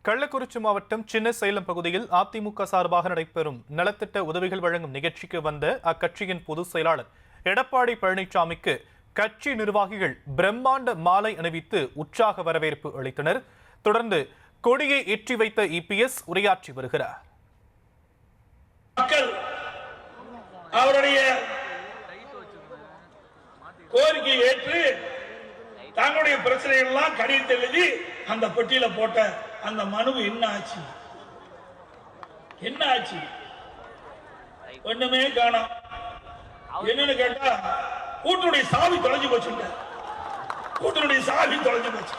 கள்ளக்குறிச்சி மாவட்டம் சின்ன சேலம் பகுதியில் அதிமுக சார்பாக நடைபெறும் நலத்திட்ட உதவிகள் வழங்கும் நிகழ்ச்சிக்கு வந்த அக்கட்சியின் பொதுச் செயலாளர் எடப்பாடி பழனிசாமிக்கு கட்சி நிர்வாகிகள் பிரம்மாண்ட மாலை அணிவித்து உற்சாக வரவேற்பு அளித்தனர். தொடர்ந்து கொடியை ஏற்றி வைத்த இபிஎஸ் உரையாற்றி வருகிறார். மக்கள் அவருடைய கோரிக்கையை ஏற்று தங்களுடைய பிரச்சனைகள் எல்லாம் கடிதம் எழுதி அந்த பெட்டியில போட்ட அந்த மனு என்ன ஆச்சு? என்ன ஆச்சு? ஒண்ணுமே காணோம். என்னன்னு கேட்டா கூட்டனுடைய சாவி தொலைஞ்சு போச்சு. கூட்டனுடைய சாவி தொலைஞ்சு போச்சு.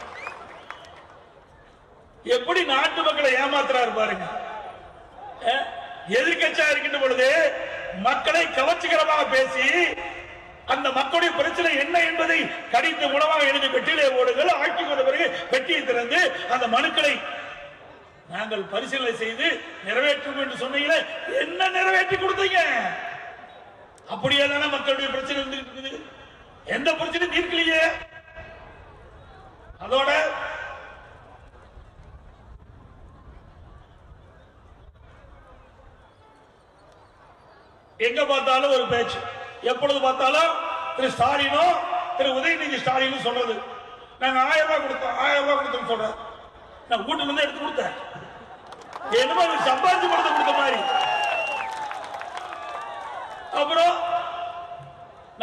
எப்படி நாட்டு மக்களை ஏமாத்துறாரு பாருங்க. எதிர்கட்சியா இருக்கின்ற பொழுது மக்களை கவர்ச்சிகரமாக பேசி அந்த மக்களுடைய பிரச்சனை என்ன என்பதை கடித்த மூலமாக எழுதி பெட்டியிலே ஓடுங்கள். ஆட்சி கொண்ட பிறகு பெட்டியை திறந்து அந்த மனுக்களை நாங்கள் பரிசீலனை செய்து நிறைவேற்றும் என்று சொன்னீங்களே, என்ன நிறைவேற்றி கொடுத்தீங்க? அப்படியே தானே மக்களுடைய பிரச்சனை இருக்குது. எந்த பிரச்சனையும் தீர்க்கலையே. அதோட எங்க பார்த்தாலும் ஒரு பேச்சு. எப்பொழுது பார்த்தாலும் திரு ஸ்டாலினோ திரு உதயநிதி ஸ்டாலின் சொல்றது, நாங்க 1000 ரூபாய் கொடுத்தோம் 1000 ரூபாய் கொடுத்தோம் சொல்றேன். நான் வீட்டுல இருந்து எடுத்து கொடுத்தேன். என்னமோ சம்பாதிச்சு கொடுத்த மாதிரி. அப்புறம்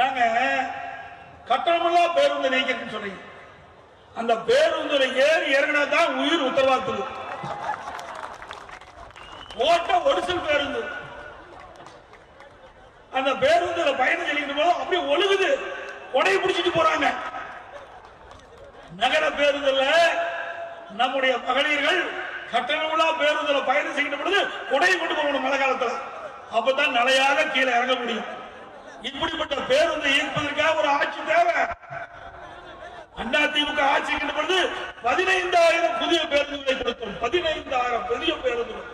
நாங்க கட்டணமெல்லாம் பேருந்து நீக்கணும்னு சொன்னீங்க. அந்த பேருந்துல ஏறி இறங்கினா தான் உயிர் உத்தரவாதத்துக்கு. ஓட்ட ஒடிசல் பேருந்து அந்த பேருந்துல பயணம் செல்கின்ற போது அப்படியே ஒழுகுது. கொடையை பிடிச்சிட்டு போறாங்க. நகர பேருந்துல நம்முடைய மகளிர்கள் கட்டணமில்லா பேருந்துல பயணம் செய்கின்ற பொழுது கொடையை கொண்டு போகணும் மழை காலத்துல. அப்பதான் நிலையாக கீழே இறங்க முடியும். இப்படிப்பட்ட பேருந்து இயக்குவதற்காக ஒரு ஆட்சி தேவை. அதிமுக ஆட்சி இருக்கின்ற பொழுது 15,000 புதிய பேருந்துகளை கொடுத்தோம். 15,000 பெரிய பேருந்துகள்.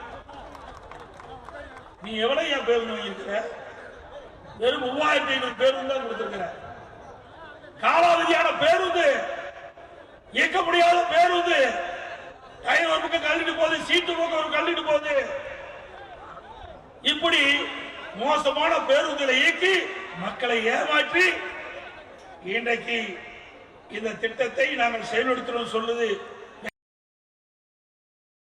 நீ எவ்வளவு ஏன் பேருந்து வாங்கியிருக்கிற? வெறும் 3,500 பேருந்து தான் கொடுத்திருக்கிற. காலாவதியான பேருந்து, இயக்க முடியாத பேருந்து, டயர் ஒரு பக்கம் கழட்டிட்டு போகுது, சீட்டு பக்கம் ஒரு கழட்டிட்டு போகுது. இப்படி மோசமான பேருந்துகளை இயக்கி மக்களை ஏமாற்றி இன்றைக்கு இந்த திட்டத்தை நாங்கள் செயல்படுத்துறோம் சொல்லுது